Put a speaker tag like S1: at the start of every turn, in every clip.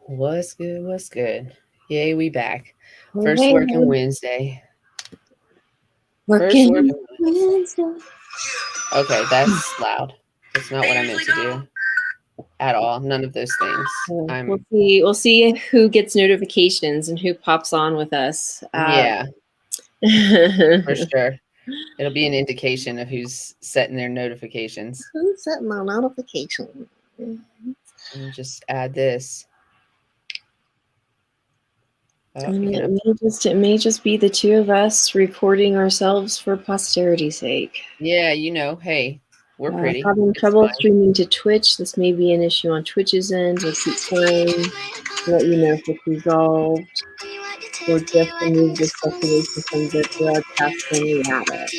S1: What's good? What's good? Yay, we back. First
S2: Hey,
S1: working Wednesday. First
S2: working
S1: working.
S2: Wednesday.
S1: Okay, that's loud. That's not what I meant to do at all. None of those things.
S2: We'll see. We'll see who gets notifications and who pops on with us.
S1: Yeah, for
S2: Who's
S1: sure. It'll be an indication of who's setting their notifications.
S2: setting my notification?
S1: Let me just add this. Oh,
S2: And it may just be the two of us recording ourselves for posterity's sake.
S1: yeah, hey, we're pretty.
S2: Having
S1: It's
S2: trouble
S1: fine.
S2: streaming to Twitch. This may be an issue on Twitch's end. We'll keep trying. Let you know if it's resolved. Or just remove this destination from the broadcast when we have it.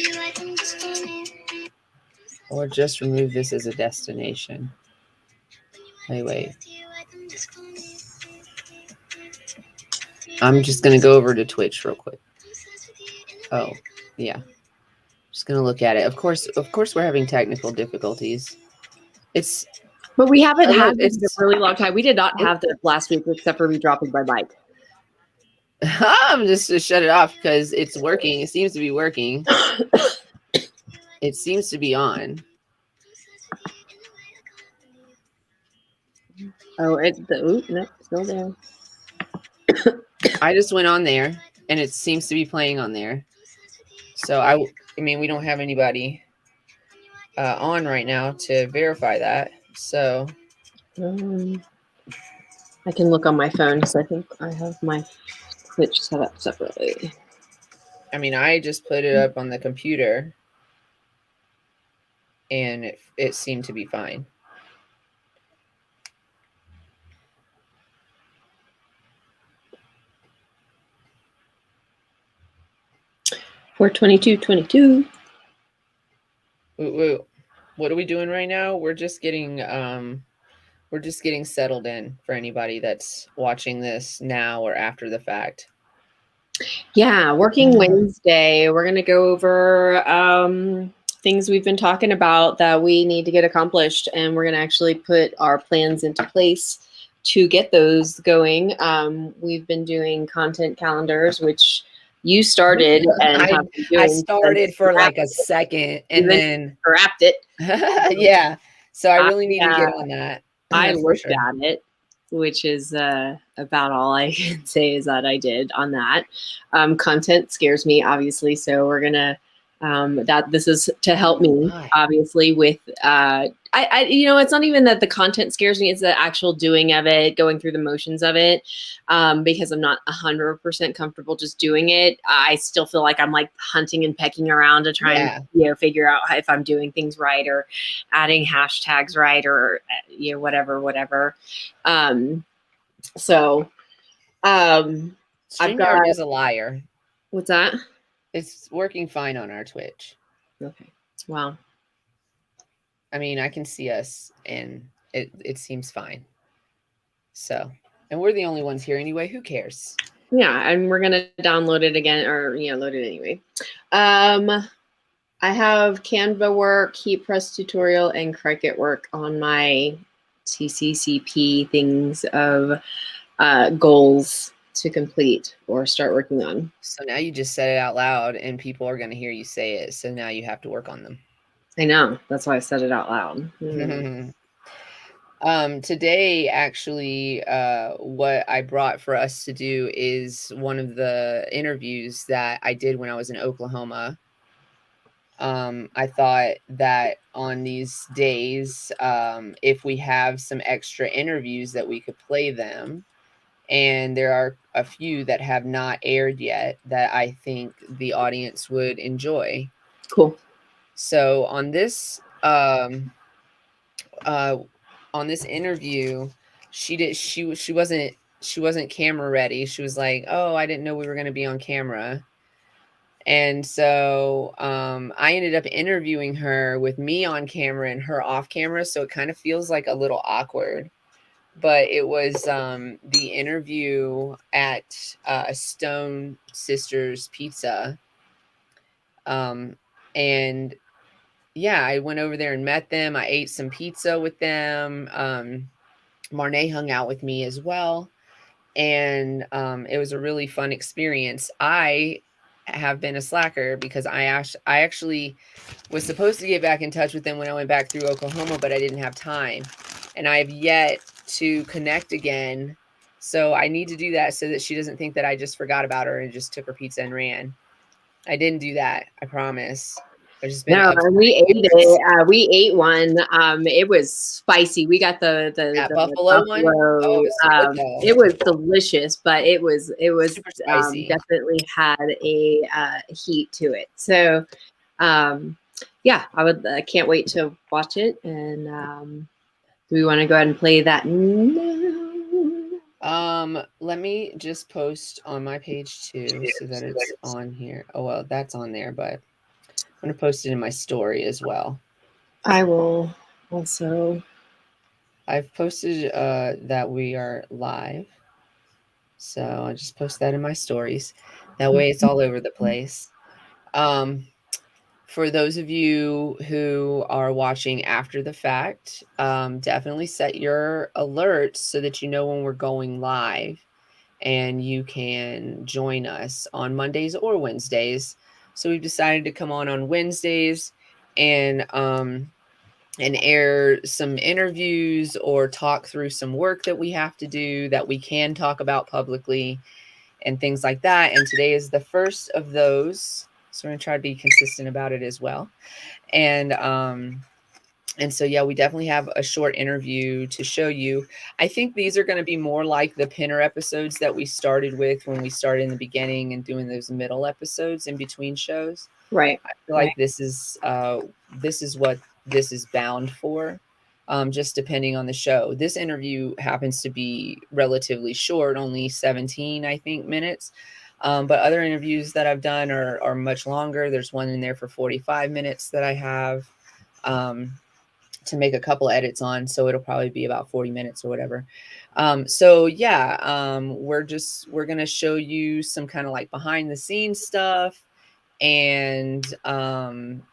S1: Or just remove this as a destination. Wait. I'm just gonna go over to Twitch real quick. Oh, yeah. Just gonna look at it. Of course, we're having technical difficulties.
S2: But we haven't had this in a really long time. We did not have this last week, except for me dropping my mic.
S1: I'm just to shut it off because it's working. It seems to be working. It seems to be on.
S2: Oh, no, still there.
S1: I just went on there, and it seems to be playing on there. So I mean, we don't have anybody on right now to verify that. So
S2: I can look on my phone because I think I have my Twitch set up separately.
S1: I mean, I just put it up on the computer, and it seemed to be fine.
S2: For 2222.
S1: Woo. What are we doing right now? We're just getting settled in for anybody that's watching this now or after the fact.
S2: Yeah, working Wednesday. We're gonna go over things we've been talking about that we need to get accomplished, and we're gonna actually put our plans into place to get those going. We've been doing content calendars, which you started, and
S1: I started for like a second, and then
S2: scrapped it.
S1: Yeah, so I really need to get on that.
S2: I looked at it, which is about all I can say is that I did on that. Content scares me, obviously, so we're gonna this is to help me, obviously, with it's not even that the content scares me, it's the actual doing of it, going through the motions of it, because I'm not 100% comfortable just doing it. I still feel like I'm like hunting and pecking around to try and figure out if I'm doing things right or adding hashtags right or whatever.
S1: StreamYard is a liar.
S2: What's that?
S1: It's working fine on our Twitch.
S2: Okay. Wow.
S1: I mean, I can see us, and it seems fine. So, and we're the only ones here anyway. Who cares?
S2: Yeah, and we're gonna download it again, or load it anyway. I have Canva work, heat press tutorial, and Cricut work on my TCCP things of goals to complete or start working on.
S1: So now you just said it out loud, and people are going to hear you say it. So now you have to work on them.
S2: I know. That's why I said it out loud.
S1: Today, actually, what I brought for us to do is one of the interviews that I did when I was in Oklahoma. I thought that on these days, if we have some extra interviews that we could play them, and there are a few that have not aired yet that I think the audience would enjoy.
S2: Cool.
S1: So on this interview, she wasn't camera ready. She was like, "Oh, I didn't know we were going to be on camera." And so I ended up interviewing her with me on camera and her off camera. So it kind of feels like a little awkward. But it was the interview at Stone Sisters Pizza. And yeah, I went over there and met them. I ate some pizza with them. Marnay hung out with me as well. and it was a really fun experience. I have been a slacker because I actually was supposed to get back in touch with them when I went back through Oklahoma, but I didn't have time, and I have yet to connect again. So I need to do that so that she doesn't think that I just forgot about her and just took her pizza and ran. I didn't do that. I promise. I've just been
S2: No,
S1: upset.
S2: we ate it. We ate one. It was spicy. We got
S1: That
S2: the
S1: buffalo one? Oh,
S2: buffalo.
S1: it's good though.
S2: It was delicious, but it was
S1: Super spicy.
S2: definitely had a heat to it. So yeah, I can't wait to watch it. And do we want to go ahead and play that now?
S1: Let me just post on my page too so that it's on here. Oh well, that's on there, but I'm gonna post it in my story as well.
S2: I will also.
S1: I've posted that we are live. So I just post that in my stories. That way it's all over the place. Um, for those of you who are watching after the fact, definitely set your alerts so that you know when we're going live and you can join us on Mondays or Wednesdays. So we've decided to come on Wednesdays and air some interviews or talk through some work that we have to do that we can talk about publicly and things like that. And today is the first of those. So we're going to try to be consistent about it as well. And so, yeah, we definitely have a short interview to show you. I think these are going to be more like the pinner episodes that we started with when we started in the beginning and doing those middle episodes in between shows.
S2: Right.
S1: I feel like this is what this is bound for, just depending on the show. This interview happens to be relatively short, only 17, I think, minutes. But other interviews that I've done are much longer. There's one in there for 45 minutes that I have to make a couple edits on. So it'll probably be about 40 minutes or whatever. So yeah, we're going to show you some kind of like behind the scenes stuff and some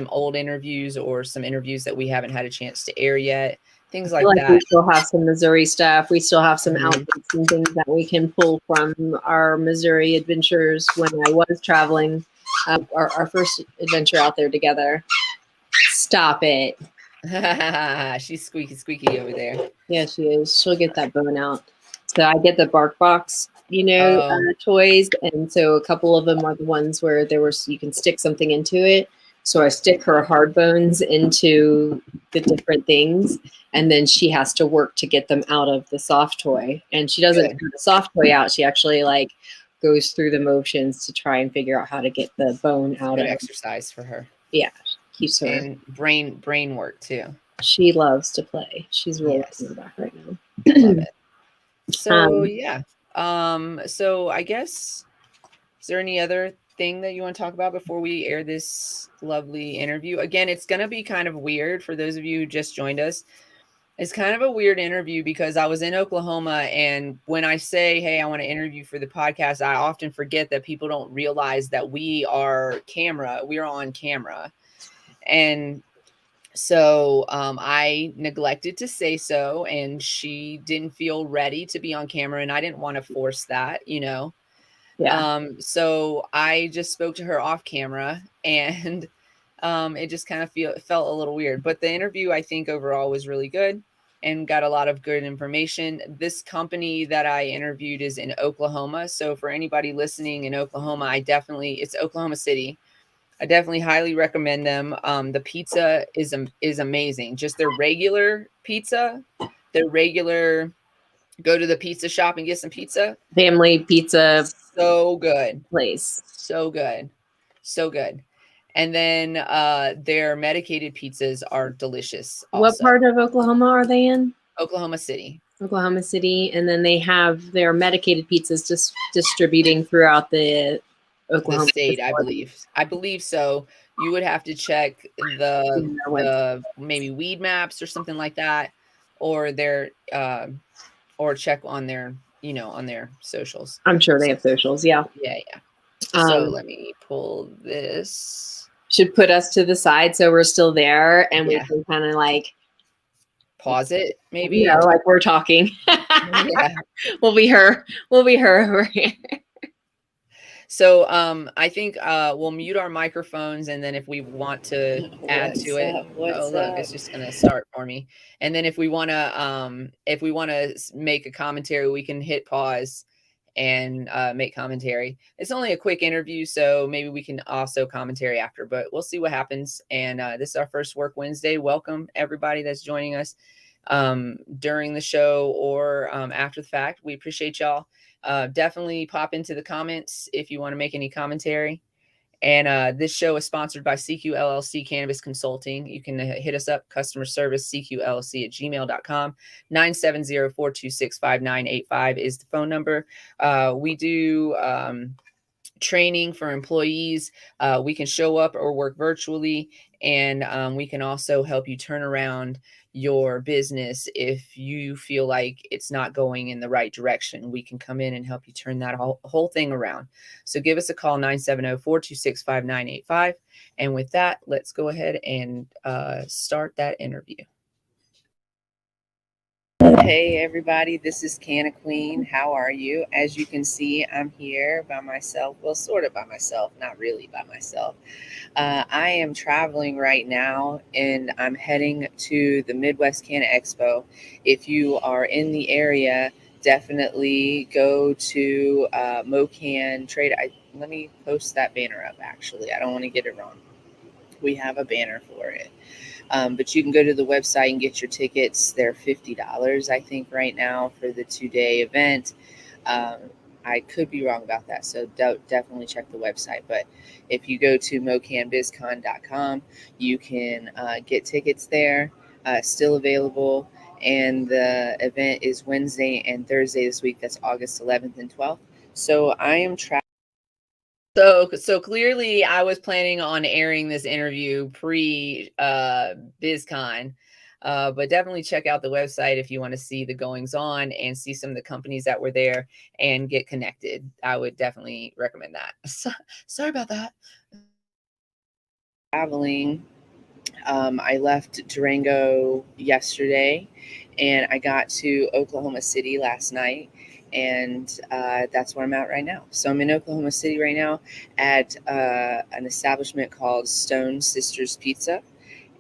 S1: old interviews or some interviews that we haven't had a chance to air yet, things like
S2: We
S1: that.
S2: still have some Missouri stuff. We still have some
S1: Mhm.
S2: outfits and things that we can pull from our Missouri adventures when I was traveling. Our first adventure out there together. Stop it.
S1: She's squeaky over there.
S2: Yeah, she is. She'll get that bone out. So I get the bark box,
S1: Oh.
S2: toys, and so a couple of them are the ones where you can stick something into it. So I stick her hard bones into the different things, and then she has to work to get them out of the soft toy. And she doesn't
S1: Good.
S2: put the soft toy out. She actually goes through the motions to try and figure out how to get the bone out
S1: Good
S2: of.
S1: exercise for her.
S2: Yeah, keeps her.
S1: And brain work too.
S2: She loves to play. She's rolling
S1: Yes.
S2: in the back right now.
S1: Love it. So yeah. So I guess, is there any other thing that you want to talk about before we air this lovely interview? Again, it's going to be kind of weird for those of you who just joined us. It's kind of a weird interview because I was in Oklahoma, and when I say, hey, I want to interview for the podcast, I often forget that people don't realize that we are on camera. And so I neglected to say so, and she didn't feel ready to be on camera, and I didn't want to force that,
S2: Yeah.
S1: So I just spoke to her off camera, and it just kind of felt a little weird. But the interview, I think, overall was really good and got a lot of good information. This company that I interviewed is in Oklahoma. So for anybody listening in Oklahoma, it's Oklahoma City. I definitely highly recommend them. The pizza is amazing. Just their regular pizza, go to the pizza shop and get some pizza.
S2: Family pizza
S1: So good.
S2: place.
S1: So good. So good. And then their medicated pizzas are delicious
S2: What
S1: also.
S2: part of Oklahoma are they in?
S1: Oklahoma City.
S2: Oklahoma City, and then they have their medicated pizzas just distributing throughout the Oklahoma
S1: state,
S2: facility.
S1: I believe so. You would have to check the maybe weed maps or something like that, or or check on their on their socials.
S2: I'm sure they have socials. Yeah.
S1: Yeah. So let me pull this.
S2: Should put us to the side so we're still there and we can kind of
S1: pause it maybe.
S2: Like we're talking.
S1: Yeah.
S2: We'll be her over here.
S1: So I think we'll mute our microphones, and then if we want to add to it, oh look, it's just gonna start for me. And then if we wanna make a commentary, we can hit pause and make commentary. It's only a quick interview, so maybe we can also commentary after, but we'll see what happens. And this is our first Work Wednesday. Welcome everybody that's joining us during the show or after the fact. We appreciate y'all. Definitely pop into the comments if you want to make any commentary. And this show is sponsored by CQ LLC Cannabis Consulting. You can hit us up, customer service, cqllc@gmail.com. 970-426-5985 is the phone number. We do training for employees. We can show up or work virtually, and we can also help you turn around your business if you feel like it's not going in the right direction. We can come in and help you turn that whole thing around. So give us a call, 970-426-5985. And with that, let's go ahead and start that interview. Hey everybody, this is Canna Queen. How are you? As you can see, I'm here by myself. Well, sort of by myself, not really by myself. I am traveling right now, and I'm heading to the Midwest Canna Expo. If you are in the area, definitely go to MoCan Trade. Let me post that banner up, actually. I don't want to get it wrong. We have a banner for it. But you can go to the website and get your tickets. They're $50, I think, right now for the 2-day event. I could be wrong about that, so definitely check the website. But if you go to mocanbizcon.com, you can get tickets there, still available. And the event is Wednesday and Thursday this week. That's August 11th and 12th. So I am traveling. So clearly I was planning on airing this interview pre BizCon, but definitely check out the website if you want to see the goings on and see some of the companies that were there and get connected. I would definitely recommend that. Sorry about that. Traveling. I left Durango yesterday, and I got to Oklahoma City last night. And that's where I'm at right now. So I'm in Oklahoma City right now at an establishment called Stone Sisters Pizza.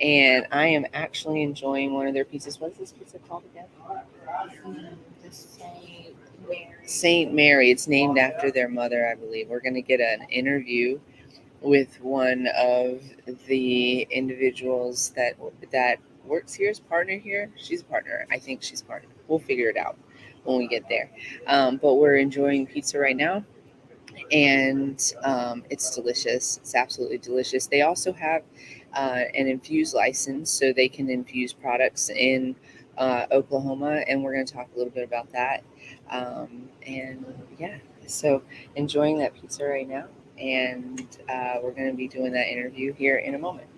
S1: And I am actually enjoying one of their pizzas. What is this pizza called again? St. Mary. It's named after their mother, I believe. We're going to get an interview with one of the individuals that works here, is partner here. She's a partner. I think she's partner. We'll figure it out when we get there. But we're enjoying pizza right now, and it's delicious. It's absolutely delicious. They also have an infuse license, so they can infuse products in Oklahoma, and we're going to talk a little bit about that. And yeah, so enjoying that pizza right now, and we're going to be doing that interview here in a moment.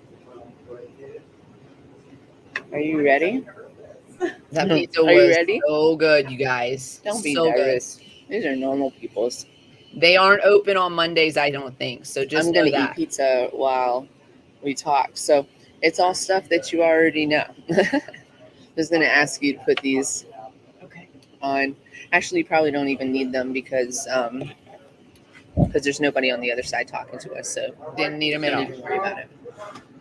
S1: Are you ready? That pizza was so good, you guys.
S2: Don't be
S1: so
S2: nervous.
S1: Good.
S2: These are normal people's.
S1: They aren't open on Mondays, I don't think. So just
S2: I'm going to eat pizza while we talk. So it's all stuff that you already know. I was going to ask you to put these on. Actually, you probably don't even need them because there's nobody on the other side talking to us. So
S1: didn't need them at all.
S2: Don't even worry about it.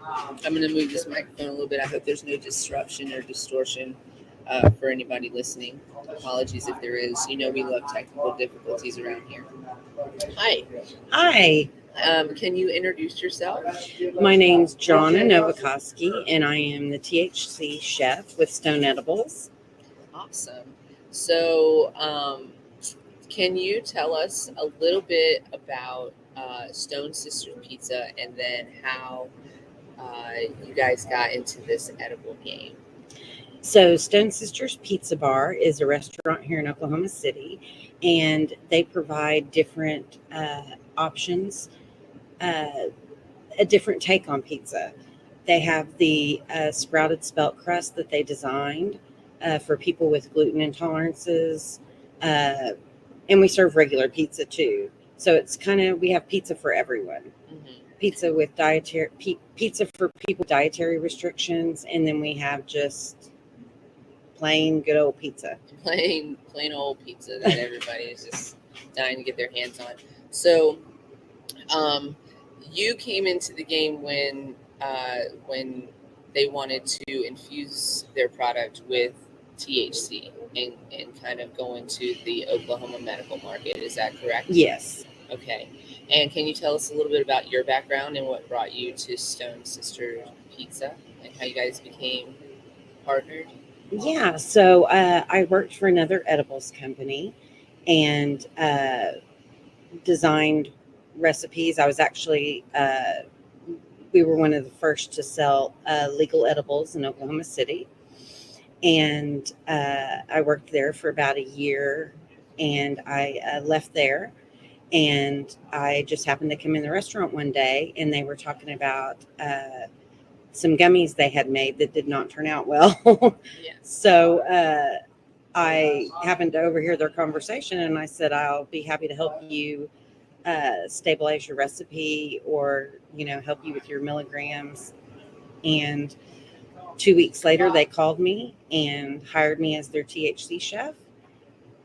S2: I'm going to move this microphone a little bit. I hope there's no disruption or distortion for anybody listening. Apologies if there is. You know we love technical difficulties around here. Hi.
S3: Hi,
S2: Can you introduce yourself?
S3: my name's Jonna Novakoski, and I am the THC chef with Stone Edibles.
S2: Awesome. So, can you tell us a little bit about Stone Sisters Pizza and then how you guys got into this edible game?
S3: So, Stone Sisters Pizza Bar is a restaurant here in Oklahoma City, and they provide different options, a different take on pizza. They have the sprouted spelt crust that they designed for people with gluten intolerances, and we serve regular pizza too. So it's we have pizza for everyone.
S2: Mm-hmm.
S3: Pizza with pizza for people with dietary restrictions, and then we have just plain good old pizza.
S1: Plain old pizza that everybody is just dying to get their hands on. So, you came into the game when they wanted to infuse their product with THC and kind of go into the Oklahoma medical market. Is that correct?
S3: Yes.
S1: Okay. And can you tell us a little bit about your background and what brought you to Stone Sister Pizza and how you guys became partnered?
S3: Yeah. So I worked for another edibles company and designed recipes. I was actually, we were one of the first to sell legal edibles in Oklahoma City. And I worked there for about a year and I left there. And I just happened to come in the restaurant one day and they were talking about some gummies they had made that did not turn out well.
S1: Yeah.
S3: So I happened to overhear their conversation and I said, I'll be happy to help you stabilize your recipe or, help you with your milligrams. And 2 weeks later, they called me and hired me as their THC chef.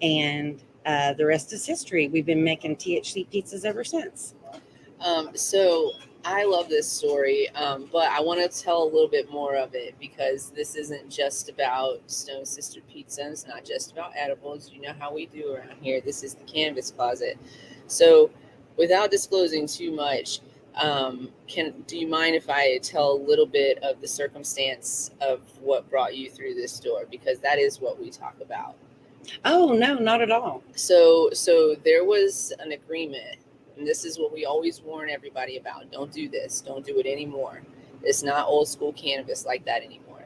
S3: And the rest is history. We've been making THC pizzas ever since.
S1: So I love this story, but I want to tell a little bit more of it because this isn't just about Stone Sister Pizza. It's not just about edibles. You know how we do around here. This is the Canvas Closet. So without disclosing too much, do you mind if I tell a little bit of the circumstance of what brought you through this door? Because that is what we talk about.
S3: Oh, no, not at all.
S1: So there was an agreement, and this is what we always warn everybody about. Don't do this. Don't do it anymore. It's not old school cannabis like that anymore.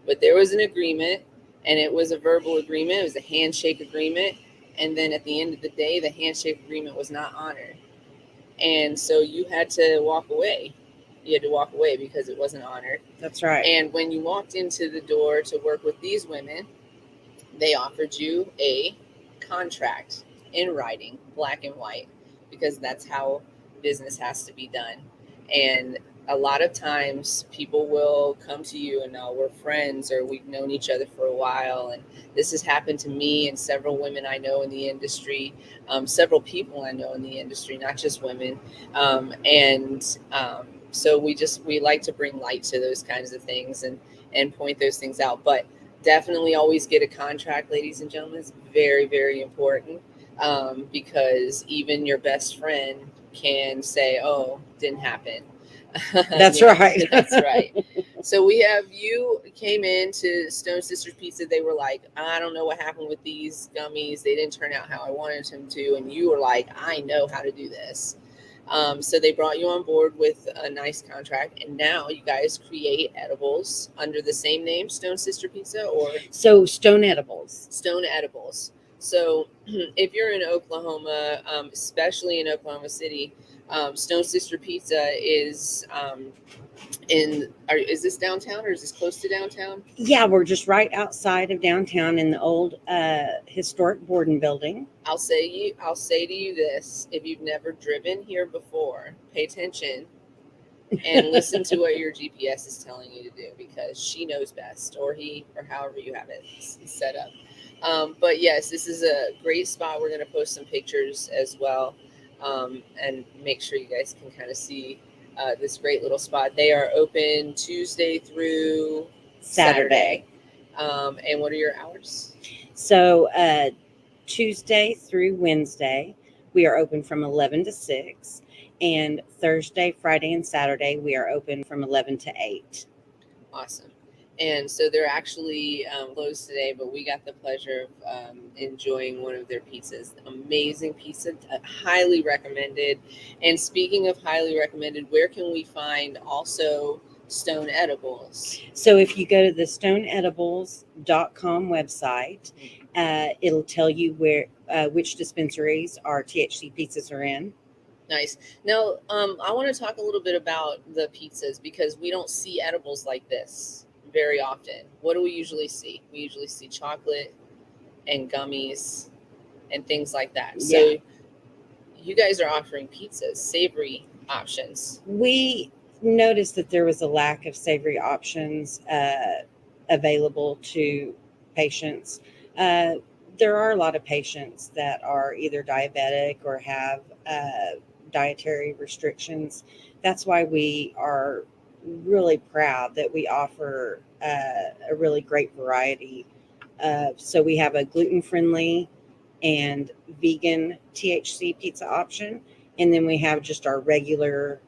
S1: But there was an agreement, and it was a verbal agreement. It was a handshake agreement. And then at the end of the day, the handshake agreement was not honored. And so you had to walk away. You had to walk away because it wasn't honored.
S3: That's right.
S1: And when you walked into the door to work with these women, they offered you a contract in writing, black and white, because that's how business has to be done. And a lot of times people will come to you and we're friends or we've known each other for a while. And this has happened to me and several women I know in the industry, several people I know in the industry, not just women. So we like to bring light to those kinds of things and point those things out. But definitely always get a contract, ladies and gentlemen. It's very, very important because even your best friend can say, oh, didn't happen.
S3: That's right.
S1: That's right. So you came into Stone Sisters Pizza. They were like, I don't know what happened with these gummies. They didn't turn out how I wanted them to. And you were like, I know how to do this. So they brought you on board with a nice contract, and now you guys create edibles under the same name, Stone Sister Pizza, or
S3: So Stone Edibles.
S1: Stone Edibles. So if you're in Oklahoma, especially in Oklahoma City, Stone Sister Pizza is is this downtown or is this close to downtown?
S3: Yeah, we're just right outside of downtown in the old historic Borden building.
S1: I'll say to you this: if you've never driven here before, pay attention and listen to what your GPS is telling you to do, because she knows best, or he, or however you have it set up. But yes, this is a great spot. We're going to post some pictures as well, and make sure you guys can kind of see this great little spot. They are open Tuesday through Saturday. And what are your hours?
S3: So Tuesday through Wednesday, we are open from 11 to 6. And Thursday, Friday, and Saturday, we are open from 11 to 8.
S1: Awesome. And so they're actually closed today, but we got the pleasure of enjoying one of their pizzas. Amazing pizza, highly recommended. And speaking of highly recommended, where can we find also Stone Edibles?
S3: So if you go to the stoneedibles.com website, it'll tell you which dispensaries our THC pizzas are in.
S1: Nice. Now, I want to talk a little bit about the pizzas because we don't see edibles like this very often. What do we usually see? We usually see chocolate and gummies and things like that. So
S3: Yeah.
S1: you guys are offering pizzas, savory options.
S3: We noticed that there was a lack of savory options available to patients. Uh, there are a lot of patients that are either diabetic or have dietary restrictions. That's why we are really proud that we offer a really great variety. So we have a gluten-friendly and vegan THC pizza option, and then we have just our regular,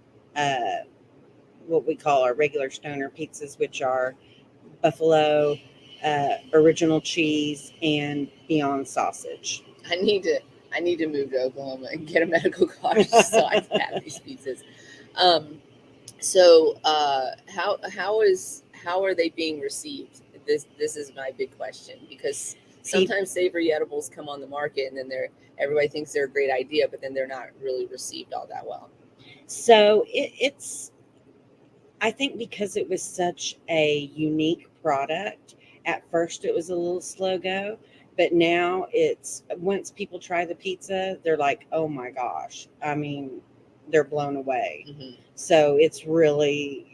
S3: what we call our regular stoner pizzas, which are buffalo, original cheese, and Beyond sausage.
S1: I need to move to Oklahoma and get a medical card so I can have these pizzas. So how are they being received? This is my big question, because sometimes savory edibles come on the market and then everybody thinks they're a great idea, but then they're not really received all that well.
S3: So it's, I think because it was such a unique product, at first it was a little slow go, but now it's, once people try the pizza, they're like, oh my gosh. I mean, they're blown away.
S1: Mm-hmm.
S3: So it's really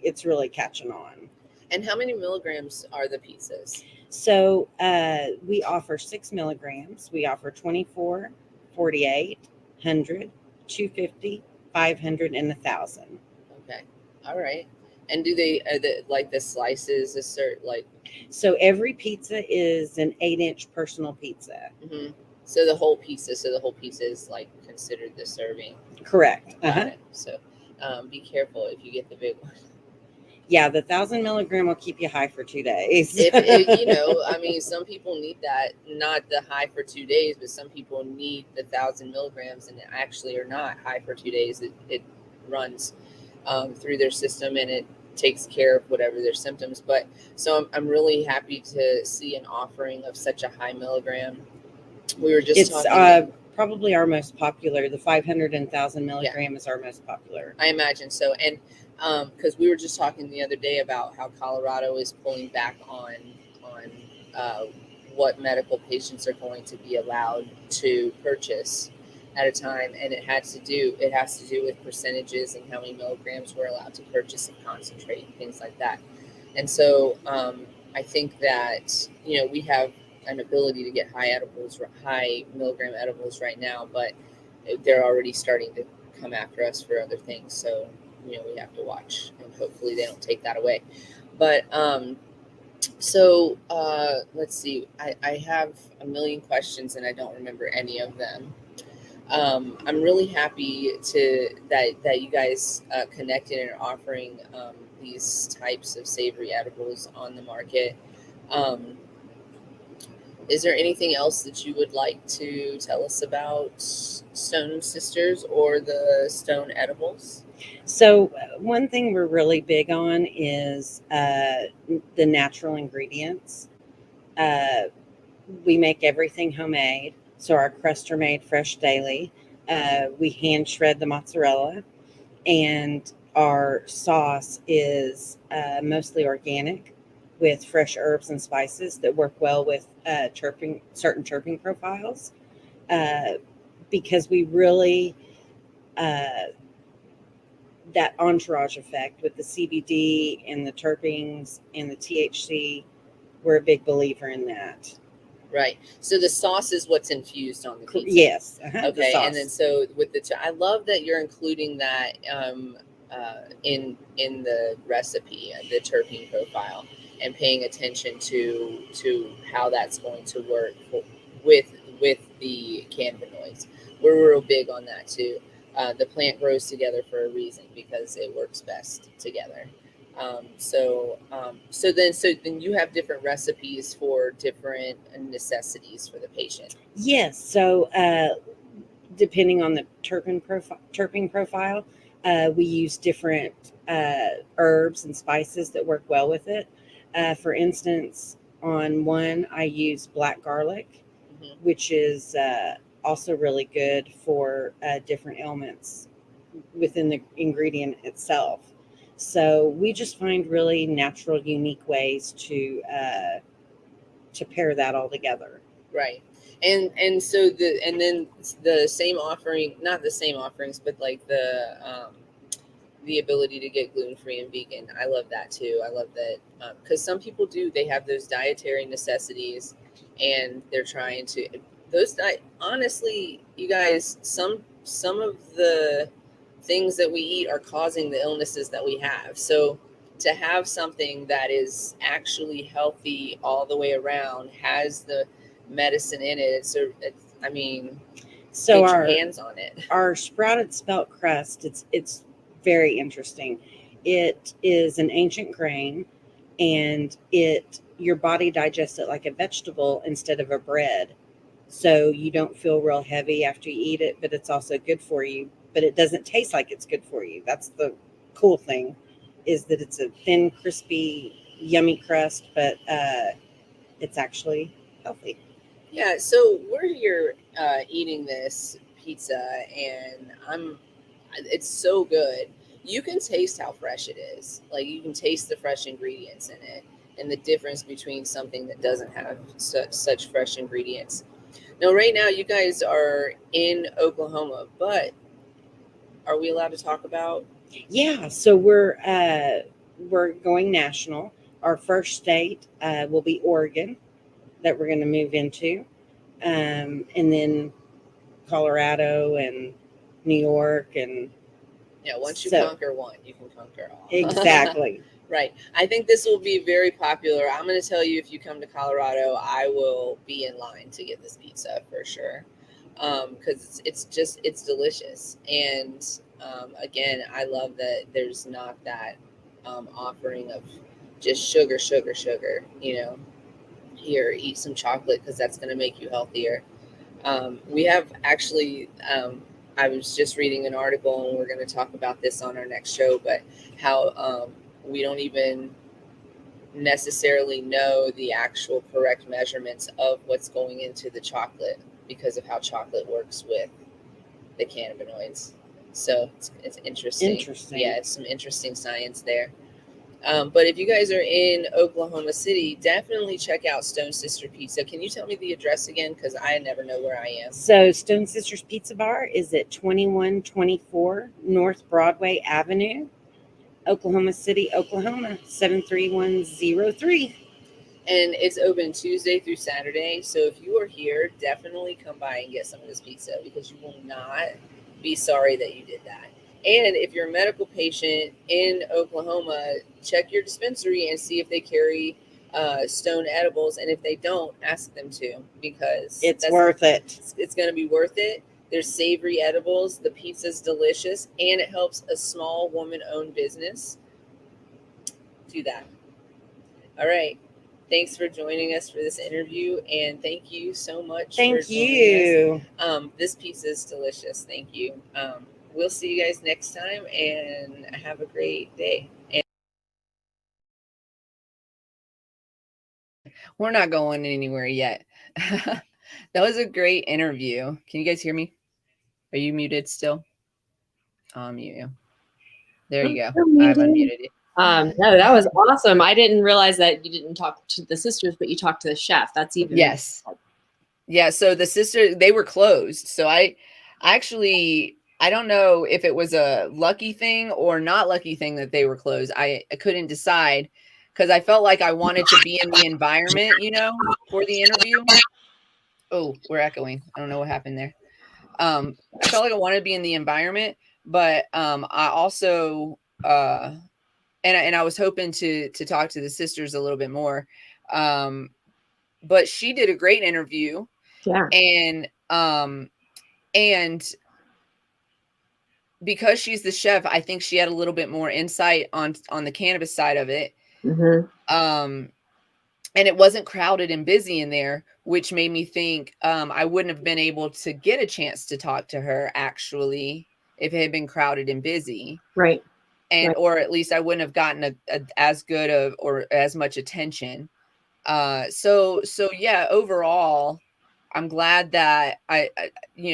S3: catching on.
S1: And how many milligrams are the pizzas?
S3: So we offer 6 milligrams. We offer 24, 48, 100, 250, 500, and 1,000.
S1: Okay. All right. And do they like the slices a certain like?
S3: So every pizza is an 8-inch personal pizza.
S1: Mm-hmm. So the whole pizza is like considered the serving.
S3: Correct.
S1: Got it. So be careful if you get the big one.
S3: Yeah, the 1,000 milligram will keep you high for 2 days.
S1: if I mean, some people need that, not the high for 2 days, but some people need the 1,000 milligrams and actually are not high for 2 days. It runs through their system and it takes care of whatever their symptoms. But so I'm really happy to see an offering of such a high milligram. We were just talking.
S3: Probably our most popular. The 500 and 1,000 milligram is our most popular.
S1: I imagine so. And because we were just talking the other day about how Colorado is pulling back on what medical patients are going to be allowed to purchase at a time, and it has to do with percentages and how many milligrams we're allowed to purchase of concentrate and things like that. And so I think that we have an ability to get high milligram edibles right now, but they're already starting to come after us for other things. So we have to watch, and hopefully they don't take that away. But so let's see. I have a million questions and I don't remember any of them. I'm really happy that you guys connected and are offering these types of savory edibles on the market. Is there anything else that you would like to tell us about Stone Sisters or the Stone Edibles?
S3: So one thing we're really big on is the natural ingredients. We make everything homemade. So our crusts are made fresh daily. We hand shred the mozzarella, and our sauce is mostly organic with fresh herbs and spices that work well with certain terpene profiles, because we really, that entourage effect with the CBD and the terpenes and the THC, we're a big believer in that.
S1: Right. So the sauce is what's infused on the pizza.
S3: Yes.
S1: Okay. The and then so with I love that you're including that in the recipe, the terpene profile, and paying attention to how that's going to work with the cannabinoids. We're real big on that too. The plant grows together for a reason, because it works best together. So then you have different recipes for different necessities for the patient.
S3: Yes. So depending on the terpene profile, we use different herbs and spices that work well with it. For instance, on one, I use black garlic, which is also really good for different ailments within the ingredient itself. So we just find really natural, unique ways to pair that all together.
S1: Right. And so then the same offering, not the same offerings, but like the ability to get gluten-free and vegan. I love that too. I love that because some people they have those dietary necessities and they're trying to honestly, you guys, some of the things that we eat are causing the illnesses that we have. So to have something that is actually healthy all the way around, has the medicine in it, I mean,
S3: So
S1: get your hands on it.
S3: Our sprouted spelt crust, it's very interesting. It is an ancient grain, and your body digests it like a vegetable instead of a bread. So you don't feel real heavy after you eat it, but it's also good for you. But it doesn't taste like it's good for you. That's the cool thing, is that it's a thin, crispy, yummy crust, but it's actually healthy.
S1: Yeah, so we're here eating this pizza, and it's so good. You can taste how fresh it is. Like, you can taste the fresh ingredients in it, and the difference between something that doesn't have such fresh ingredients. Now, right now, you guys are in Oklahoma, but are we allowed to talk about?
S3: Yeah, so we're going national. Our first state will be Oregon, that we're going to move into, and then Colorado and New York, and
S1: Yeah, once you
S3: so
S1: conquer one, you can conquer all.
S3: exactly.
S1: Right. I think this will be very popular. I'm going to tell you, if you come to Colorado, I will be in line to get this pizza for sure, because it's delicious. And again, I love that there's not that offering of just sugar, sugar, sugar. Here, eat some chocolate because that's going to make you healthier. We have actually, I was just reading an article, and we're going to talk about this on our next show, but how we don't even necessarily know the actual correct measurements of what's going into the chocolate because of how chocolate works with the cannabinoids. So it's interesting. Yeah, it's some interesting science there. But if you guys are in Oklahoma City, definitely check out Stone Sister Pizza. Can you tell me the address again? Because I never know where I am.
S3: So Stone Sisters Pizza Bar is at 2124 North Broadway Avenue, Oklahoma City, Oklahoma, 73103.
S1: And it's open Tuesday through Saturday. So if you are here, definitely come by and get some of this pizza, because you will not be sorry that you did that. And if you're a medical patient in Oklahoma, check your dispensary and see if they carry stone edibles. And if they don't, ask them to, because
S3: it's worth it.
S1: It's going to be worth it. There's savory edibles. The pizza's delicious, and it helps a small woman-owned business. Do that. All right. Thanks for joining us for this interview, and thank you so much.
S3: Thank you.
S1: This pizza is delicious. Thank you. We'll see you guys next time, and have a great day. And we're not going anywhere yet. That was a great interview. Can you guys hear me? Are you muted still? I'll mute you. There you go. I've unmuted you.
S2: No, that was awesome. I didn't realize that you didn't talk to the sisters, but you talked to the chef. That's even
S1: yes. Yeah. So the sister, they were closed. So I don't know if it was a lucky thing or not lucky thing that they were closed. I couldn't decide, because I felt like I wanted to be in the environment, for the interview. Oh, we're echoing. I don't know what happened there. I felt like I wanted to be in the environment, but I also and I was hoping to talk to the sisters a little bit more. But she did a great interview.
S2: Yeah.
S1: And because she's the chef, I think she had a little bit more insight on the cannabis side of it.
S2: Mm-hmm.
S1: And it wasn't crowded and busy in there, which made me think I wouldn't have been able to get a chance to talk to her actually if it had been crowded and busy.
S2: Right.
S1: Or at least I wouldn't have gotten as good of or as much attention. So yeah, overall, I'm glad that I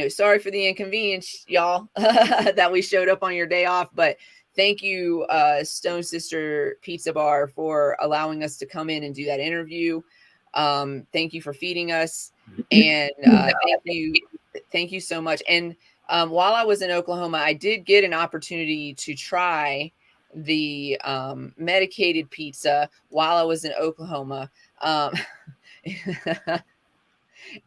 S1: sorry for the inconvenience, y'all, that we showed up on your day off, but thank you, Stone Sister Pizza Bar, for allowing us to come in and do that interview. Thank you for feeding us, and thank you so much. And while I was in Oklahoma, I did get an opportunity to try the medicated pizza while I was in Oklahoma.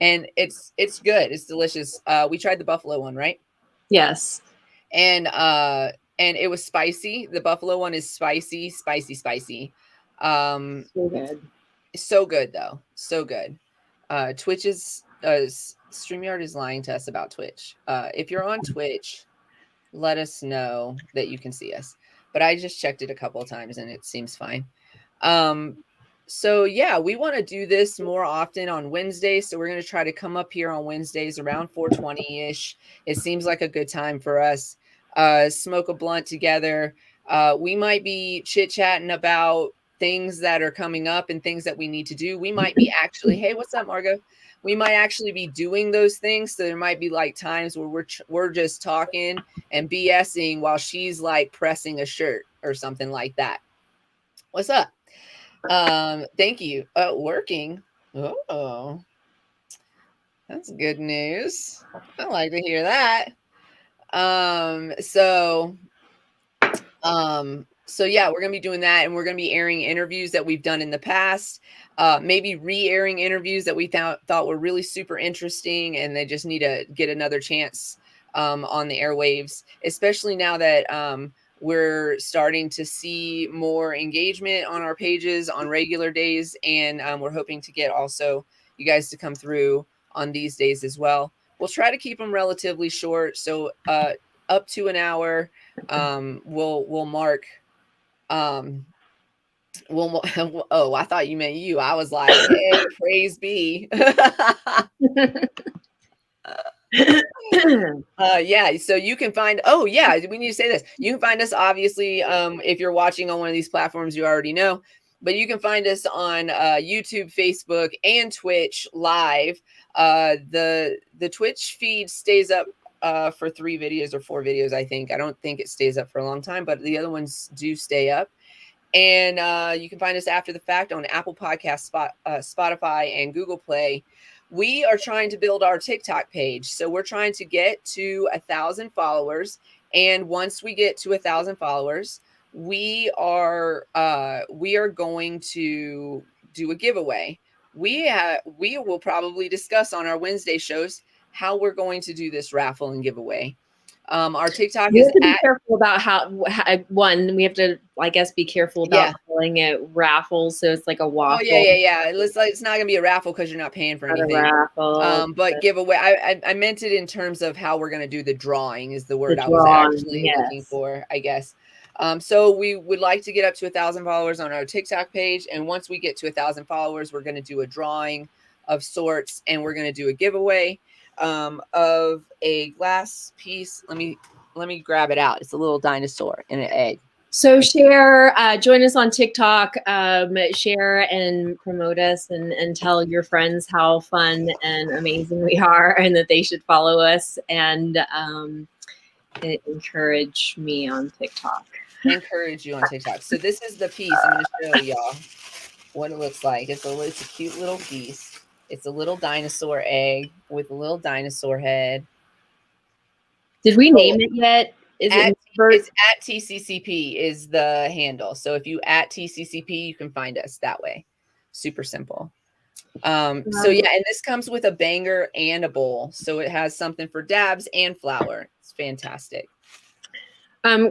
S1: And it's good. It's delicious. We tried the buffalo one, right?
S2: Yes.
S1: And it was spicy. The buffalo one is spicy.
S2: So good.
S1: So good though. So good. Twitch is StreamYard is lying to us about Twitch. If you're on Twitch, let us know that you can see us. But I just checked it a couple of times and it seems fine. So yeah, we want to do this more often on Wednesdays. So we're going to try to come up here on Wednesdays around 4:20-ish. It seems like a good time for us. Smoke a blunt together. We might be chit-chatting about things that are coming up and things that we need to do. We might be actually, hey, what's up, Margo? We might actually be doing those things. So there might be like times where we're just talking and BSing while she's like pressing a shirt or something like that. What's up? Thank you. Working. Oh, that's good news. I like to hear that. So yeah, we're gonna be doing that, and we're gonna be airing interviews that we've done in the past. Maybe re-airing interviews that we thought were really super interesting, and they just need to get another chance on the airwaves, especially now that we're starting to see more engagement on our pages on regular days, and we're hoping to get also you guys to come through on these days as well. We'll try to keep them relatively short, so up to an hour. We'll mark. Well, oh, I thought you meant you. I was like, hey, praise be. Yeah, so you can find, oh yeah, we need to say this. You can find us obviously, if you're watching on one of these platforms, you already know, but you can find us on YouTube, Facebook, and Twitch live. The Twitch feed stays up for 3 videos or 4 videos, I think. I don't think it stays up for a long time, but the other ones do stay up. And you can find us after the fact on Apple Podcasts, Spotify, and Google Play. We are trying to build our TikTok page. So we're trying to get to 1,000 followers. And once we get to 1,000 followers, we are going to do a giveaway. We will probably discuss on our Wednesday shows how we're going to do this raffle and giveaway. Our TikTok
S2: We
S1: is
S2: have to be
S1: at
S2: careful about how one. We have to, I guess, be careful about calling it raffles. So it's like a waffle.
S1: Oh yeah. It's not gonna be a raffle because you're not paying for
S2: Not a
S1: anything.
S2: raffle.
S1: But giveaway. I meant it in terms of how we're gonna do the drawing is the word I was
S2: drawing,
S1: actually looking for, I guess. So we would like to get up to 1,000 followers on our TikTok page, and once we get to 1,000 followers, we're gonna do a drawing of sorts, and we're gonna do a giveaway of a glass piece. Let me grab it out. It's a little dinosaur and an egg.
S2: So share, join us on TikTok, share and promote us, and tell your friends how fun and amazing we are, and that they should follow us, and encourage me on TikTok.
S1: Encourage you on TikTok. So this is the piece I'm going to show y'all what it looks like. It's a cute little piece. It's a little dinosaur egg with a little dinosaur head.
S2: Did we name it yet?
S1: It's at TCCP is the handle. So if you at TCCP, you can find us that way. Super simple. So yeah, and this comes with a banger and a bowl. So it has something for dabs and flour. It's fantastic.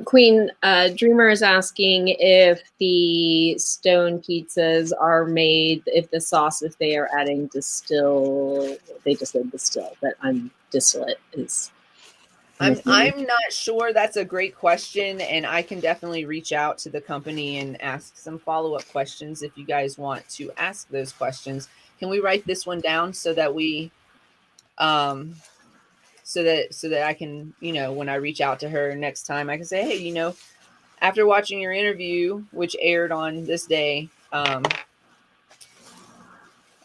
S2: Queen Dreamer is asking if the stone pizzas are made, if the sauce, if they are adding distill, they just said distill, but distillate is.
S1: I'm not sure. That's a great question, and I can definitely reach out to the company and ask some follow-up questions if you guys want to ask those questions. Can we write this one down so that we so that I can, when I reach out to her next time, I can say, hey, after watching your interview, which aired on this day,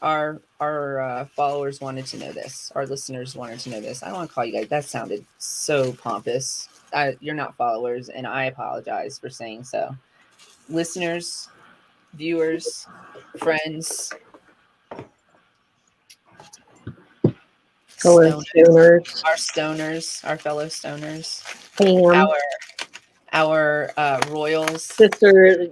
S1: our followers wanted to know this. Our listeners wanted to know this. I don't want to call you guys. That sounded so pompous. You're not followers, and I apologize for saying so. Listeners, viewers, friends,
S2: stoners.
S1: Our stoners, our fellow stoners, our royals.
S2: Sister,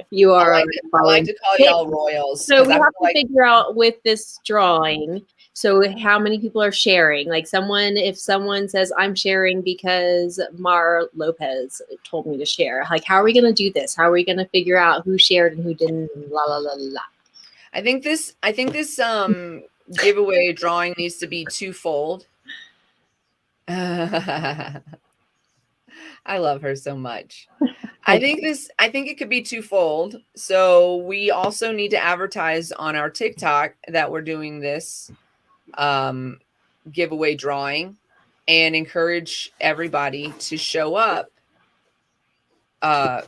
S2: you
S1: I
S2: are
S1: like to call y'all royals.
S2: So we
S1: I
S2: have
S1: feel
S2: to
S1: like
S2: figure out with this drawing. So how many people are sharing? Like if someone says I'm sharing because Mar Lopez told me to share. Like, how are we going to do this? How are we going to figure out who shared and who didn't? La la la la.
S1: I think this giveaway drawing needs to be twofold. I love her so much. I think it could be twofold. So we also need to advertise on our TikTok that we're doing this giveaway drawing and encourage everybody to show up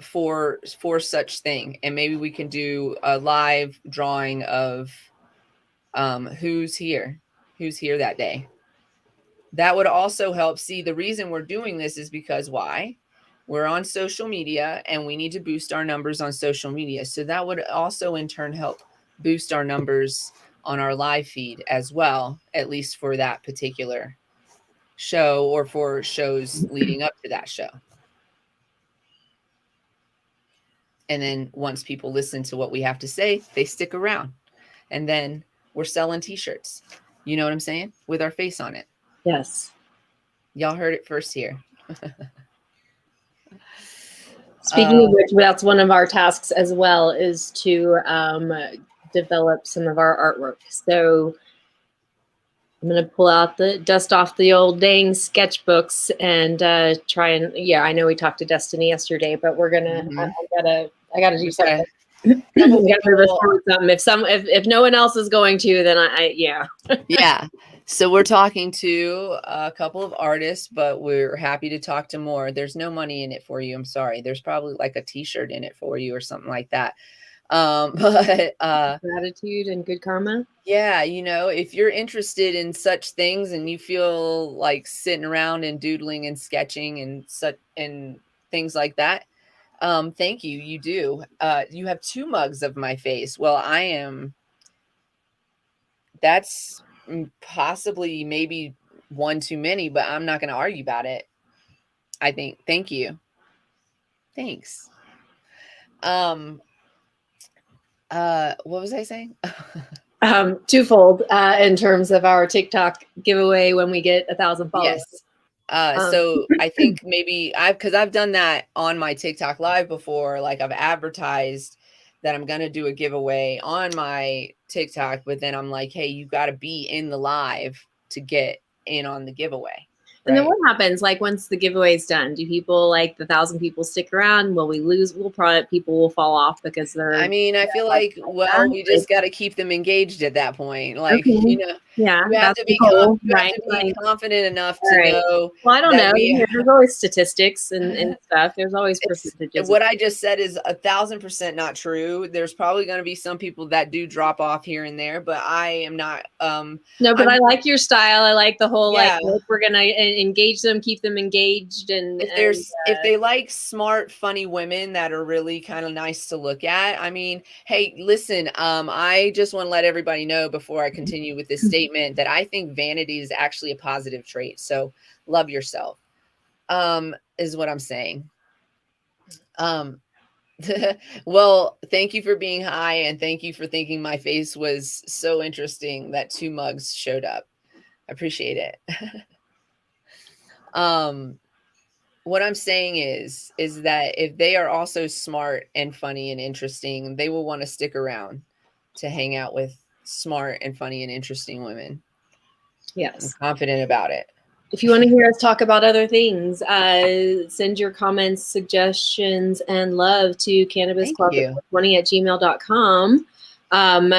S1: for such thing. And maybe we can do a live drawing of who's here that day. That would also help. See, the reason we're doing this is because why? We're on social media and we need to boost our numbers on social media. So that would also in turn help boost our numbers on our live feed as well, at least for that particular show or for shows leading up to that show. And then once people listen to what we have to say, they stick around. And then we're selling t-shirts. You know what I'm saying? With our face on it.
S2: Yes.
S1: Y'all heard it first here.
S2: Speaking of which, that's one of our tasks as well, is to develop some of our artwork. So I'm going to pull out dust off the old dang sketchbooks and try and, I know we talked to Destiny yesterday, but we're going to, I gotta do something. If no one else is going to, then
S1: yeah. So we're talking to a couple of artists, but we're happy to talk to more. There's no money in it for you. I'm sorry. There's probably like a t-shirt in it for you or something like that. But
S2: gratitude and good karma.
S1: Yeah, if you're interested in such things and you feel like sitting around and doodling and sketching and things like that, thank you. You do. You have 2 mugs of my face. Well, that's possibly maybe one too many, but I'm not going to argue about it. I think. Thank you. Thanks. What was I saying?
S2: Twofold in terms of our TikTok giveaway when we get 1,000 followers.
S1: Yes. So I think maybe because I've done that on my TikTok live before, like I've advertised that I'm going to do a giveaway on my TikTok, but then I'm like, hey, you got to be in the live to get in on the giveaway.
S2: And then what happens, like, once the giveaway is done? Do people, like, the 1,000 people stick around? Will we lose? People will fall off because they're...
S1: I mean, I feel like we just got to keep them engaged at that point. Like, you have to be confident enough to know.
S2: Well, I don't know. There's always statistics and stuff. There's always percentages.
S1: What I just said is 1,000% not true. There's probably going to be some people that do drop off here and there, but I am not.
S2: No, but I like your style. I like the whole, like, we're going to engage them, keep them engaged. And
S1: if they like smart, funny women that are really kind of nice to look at, I mean, hey, listen, I just want to let everybody know before I continue with this statement that I think vanity is actually a positive trait. So love yourself, is what I'm saying. Well, thank you for being high, and thank you for thinking my face was so interesting that 2 mugs showed up. I appreciate it. What I'm saying is that if they are also smart and funny and interesting, they will want to stick around to hang out with smart and funny and interesting women.
S2: Yes.
S1: I'm confident about it.
S2: If you want to hear us talk about other things, send your comments, suggestions, and love to cannabiscloset20@gmail.com. Come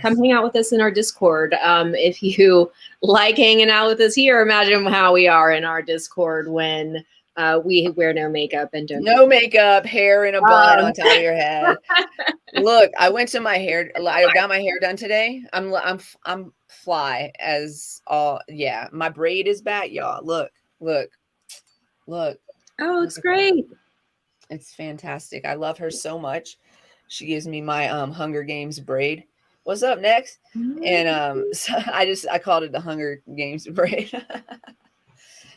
S2: hang out with us in our Discord. If you like hanging out with us here, imagine how we are in our Discord when we wear no makeup and don't.
S1: No makeup, hair in a bun on top of your head. Look, I went to my hair. I got my hair done today. I'm fly as all. Yeah, my braid is back, y'all. Look.
S2: Oh, it's great.
S1: It's fantastic. I love her so much. She gives me my Hunger Games braid. What's up next? And so I called it the Hunger Games braid.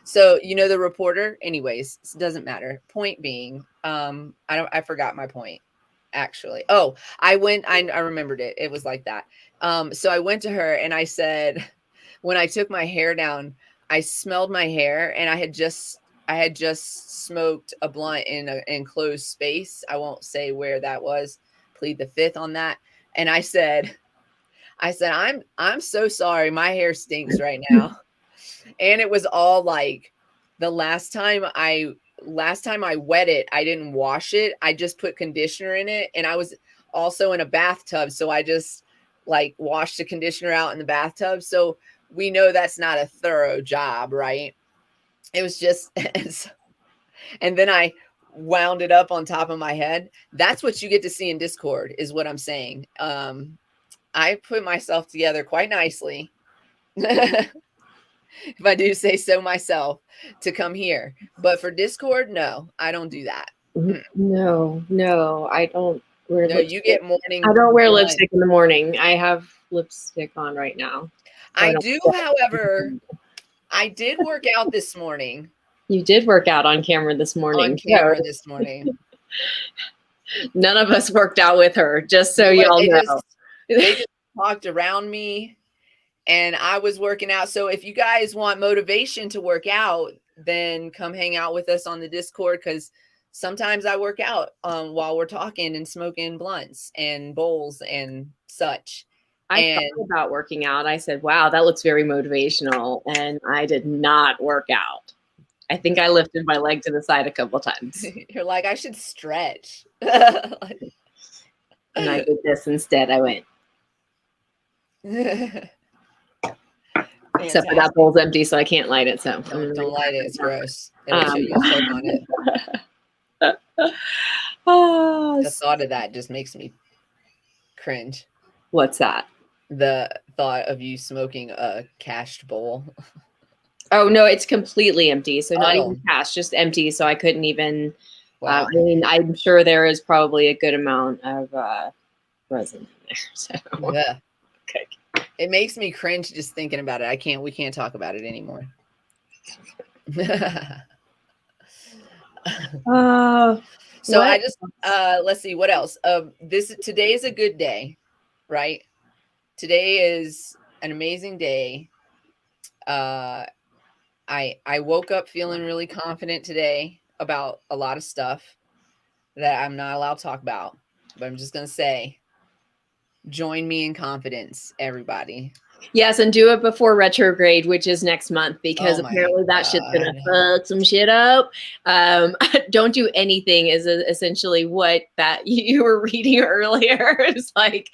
S1: So, you know, the reporter, anyways, it doesn't matter. Point being, I forgot my point actually. Oh, I remembered it. It was like that. So I went to her and I said, when I took my hair down, I smelled my hair and I had just smoked a blunt in an enclosed space. I won't say where that was. Plead the fifth on that. And I said, I'm so sorry. My hair stinks right now. And it was all like the last time I wet it, I didn't wash it. I just put conditioner in it. And I was also in a bathtub. So I just like washed the conditioner out in the bathtub. So we know that's not a thorough job, right? It was just, and then I wound it up on top of my head. That's what you get to see in Discord, is what I'm saying. I put myself together quite nicely, if I do say so myself, to come here. But for Discord, no, I don't do that.
S2: No, I don't wear lipstick.
S1: You get morning.
S2: I don't wear lipstick in the morning. I have lipstick on right now.
S1: So I do, however, I did work out this morning.
S2: You did work out on camera this morning.
S1: This morning.
S2: None of us worked out with her, just so y'all know.
S1: They just talked around me and I was working out. So if you guys want motivation to work out, then come hang out with us on the Discord, because sometimes I work out while we're talking and smoking blunts and bowls and such.
S2: I thought about working out. I said, wow, that looks very motivational. And I did not work out. I think I lifted my leg to the side a couple times.
S1: You're like, I should stretch.
S2: And I did this instead. I went. Except for that bowl's empty, so I can't light it. So
S1: don't light it. It's gross. It'll choke on it. The thought of that just makes me cringe.
S2: What's that?
S1: The thought of you smoking a cashed bowl.
S2: Oh no, it's completely empty. So not even cash, just empty. So I couldn't even. Wow. I mean, I'm sure there is probably a good amount of resin in there. So
S1: yeah.
S2: Okay.
S1: It makes me cringe just thinking about it. We can't talk about it anymore. So I just let's see what else. Today is a good day, right? Today is an amazing day. I woke up feeling really confident today about a lot of stuff that I'm not allowed to talk about, but I'm just gonna say, join me in confidence, everybody.
S2: Yes, and do it before retrograde, which is next month, because apparently that shit's gonna fuck some shit up. Don't do anything is essentially what that you were reading earlier. It's like,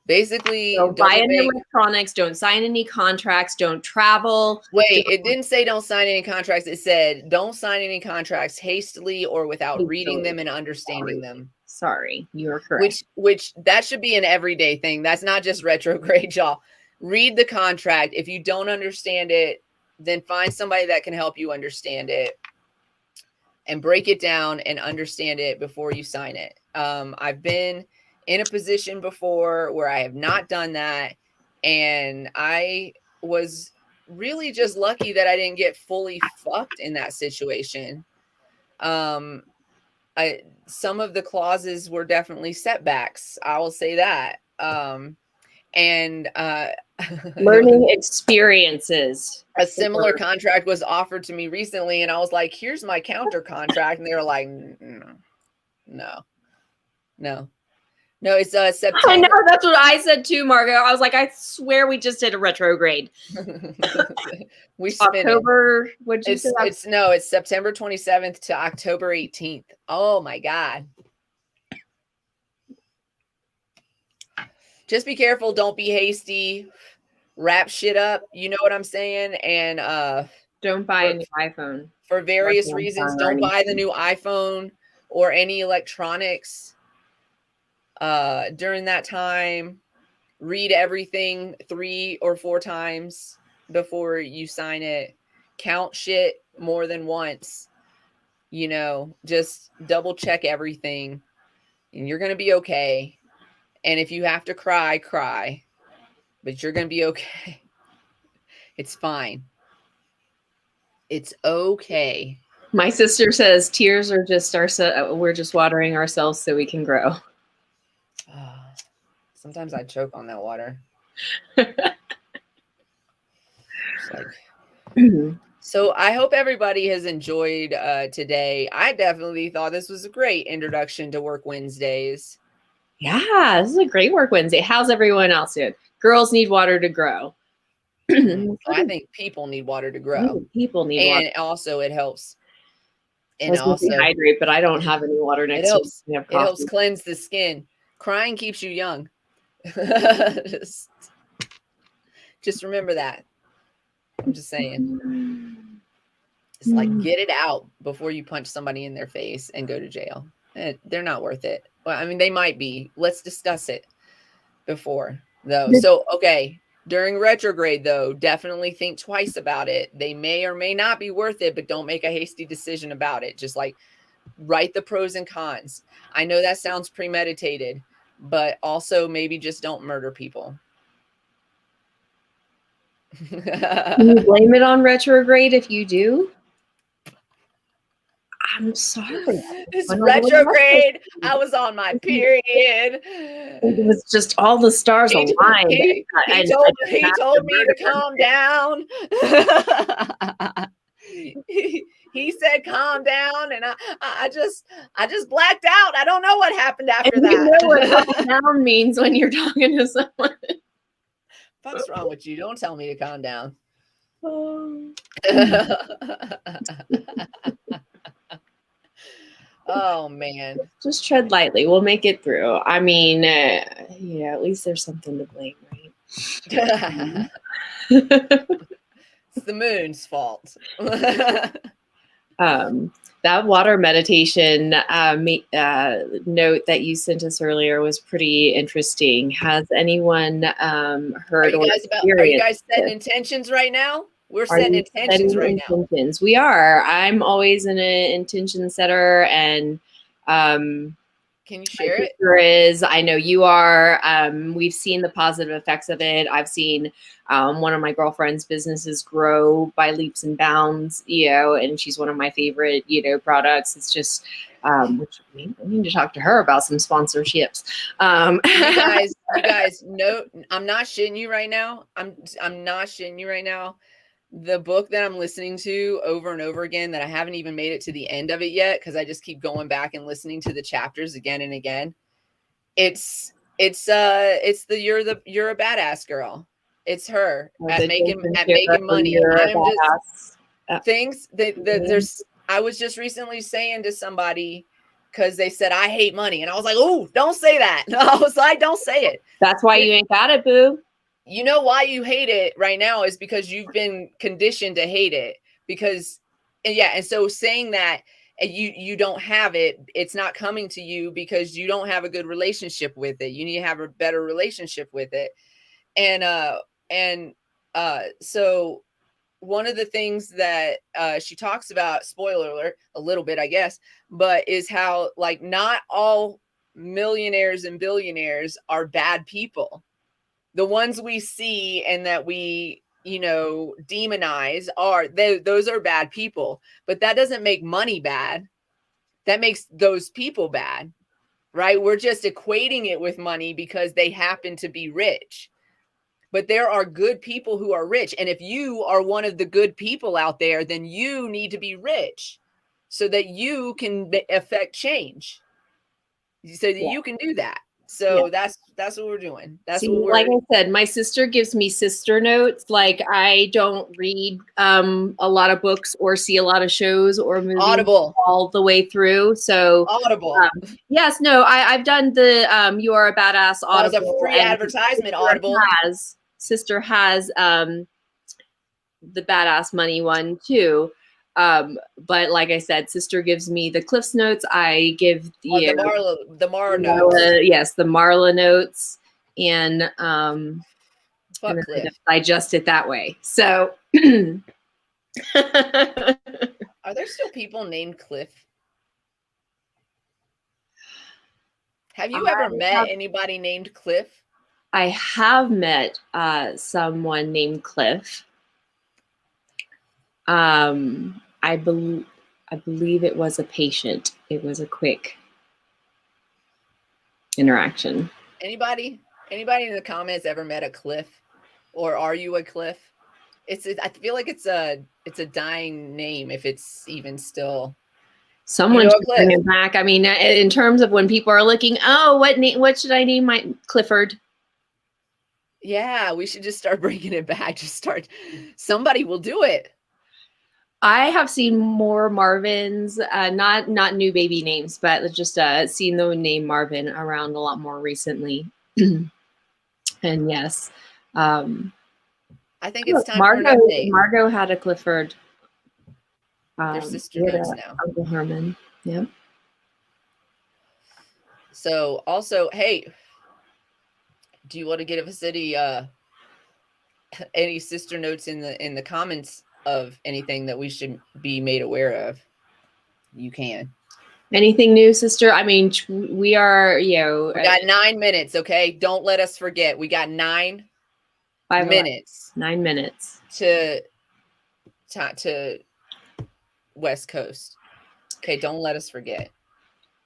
S1: basically,
S2: don't buy any electronics, don't sign any contracts, don't travel.
S1: Wait, it didn't say don't sign any contracts. It said don't sign any contracts hastily or without reading them and understanding them.
S2: Sorry, you are correct.
S1: Which that should be an everyday thing. That's not just retrograde, y'all. Read the contract. If you don't understand it, then find somebody that can help you understand it and break it down and understand it before you sign it. I've been in a position before where I have not done that, and I was really just lucky that I didn't get fully fucked in that situation. Some of the clauses were definitely setbacks. I will say that.
S2: Learning experiences.
S1: A similar contract was offered to me recently, and I was like, here's my counter contract. And they were like, no, it's September.
S2: I know, that's what I said too, Margo. I was like, I swear we just did a retrograde.
S1: We
S2: October. What'd you say?
S1: It's September 27th to October 18th. Oh my God. Just be careful. Don't be hasty. Wrap shit up. You know what I'm saying? And
S2: don't buy a new iPhone.
S1: For various reasons, don't buy the new iPhone or any electronics during that time. Read everything 3 or 4 times before you sign it. Count shit more than once. Just double check everything and you're going to be okay. And if you have to cry, cry. But you're going to be okay. It's fine. It's okay.
S2: My sister says tears are just we're just watering ourselves so we can grow.
S1: Sometimes I choke on that water. Just like, so I hope everybody has enjoyed today. I definitely thought this was a great introduction to Work Wednesdays.
S2: Yeah, this is a great Work Wednesday. How's everyone else doing? Girls need water to grow.
S1: I think people need water to grow.
S2: People need water.
S1: And also it helps.
S2: I
S1: And
S2: was gonna say
S1: also
S2: hydrate, but I don't have any water next to me.
S1: It helps cleanse the skin. Crying keeps you young. Just remember that. I'm just saying. It's like, get it out before you punch somebody in their face and go to jail. They're not worth it. Well, I mean, they might be. Let's discuss it before, though. So, okay, during retrograde, though, definitely think twice about it. They may or may not be worth it, but don't make a hasty decision about it. Just like write the pros and cons. I know that sounds premeditated, but also maybe just don't murder people.
S2: Can you blame it on retrograde if you do? I'm sorry.
S1: It's retrograde. I was on my period.
S2: It was just all the stars aligned.
S1: He told me to calm down. He said calm down, and I just blacked out. I don't know what happened after that.
S2: You know what calm down means when you're talking to someone.
S1: What's wrong with you? Don't tell me to calm down. Oh man,
S2: just tread lightly. We'll make it through. I mean, yeah, at least there's something to blame, right?
S1: It's the moon's fault.
S2: That water meditation note that you sent us earlier was pretty interesting. Has anyone heard?
S1: Are you guys setting intentions right now? We're setting intentions right now.
S2: We are. I'm always an intention setter, and
S1: can you share it?
S2: I know you are. We've seen the positive effects of it. I've seen one of my girlfriend's businesses grow by leaps and bounds, and she's one of my favorite, products. It's just, which I need to talk to her about some sponsorships.
S1: You guys know, I'm not shitting you right now. I'm not shitting you right now. The book that I'm listening to over and over again, that I haven't even made it to the end of it yet, because I just keep going back and listening to the chapters again and again. It's the you're a badass girl. It's her at making money. I was just recently saying to somebody, because they said I hate money, and I was like, oh, don't say that. I was like, don't say it.
S2: That's why you ain't got it, boo.
S1: You know why you hate it right now is because you've been conditioned to hate it. And so saying that you don't have it, it's not coming to you because you don't have a good relationship with it. You need to have a better relationship with it. So one of the things that she talks about, spoiler alert, a little bit, I guess, but is how, like, not all millionaires and billionaires are bad people. The ones we see and that we, demonize those are bad people, but that doesn't make money bad. That makes those people bad, right? We're just equating it with money because they happen to be rich. But there are good people who are rich. And if you are one of the good people out there, then you need to be rich so that you can affect change, so that you can do that. So that's what we're doing.
S2: Like I said, my sister gives me sister notes. Like, I don't read a lot of books or see a lot of shows or movies
S1: Audible
S2: all the way through. So
S1: Audible.
S2: Yes, no, I've done the You Are a Badass Audible.
S1: That was a free advertisement. Audible
S2: sister has the Badass Money one too. But like I said, sister gives me the Cliffs notes. I give the
S1: Marla notes.
S2: Yes, the Marla notes, and
S1: fuck Cliff.
S2: Digest it that way. So,
S1: are there still people named Cliff? Have you ever met anybody named Cliff?
S2: I have met someone named Cliff. I believe it was a patient. It was a quick interaction.
S1: Anybody in the comments ever met a Cliff, or are you a Cliff? I feel like it's a dying name if it's even still.
S2: Someone
S1: You know,
S2: should bring it back. I mean, in terms of when people are looking, oh, what should I name my Clifford?
S1: Yeah, we should just start bringing it back. Somebody will do it.
S2: I have seen more Marvins, not new baby names, but just seen the name Marvin around a lot more recently. And yes,
S1: I think it's time for an update.
S2: Margot had a Clifford.
S1: They're sister notes now.
S2: Uncle Herman. Yep.
S1: So also, hey, do you want to give us any sister notes in the comments of anything that we should be made aware of? You can.
S2: Anything new, sister? I mean, we are,
S1: we got 9 minutes. Okay, don't let us forget. We got 9 minutes.
S2: 9 minutes
S1: to West Coast. Okay, don't let us forget.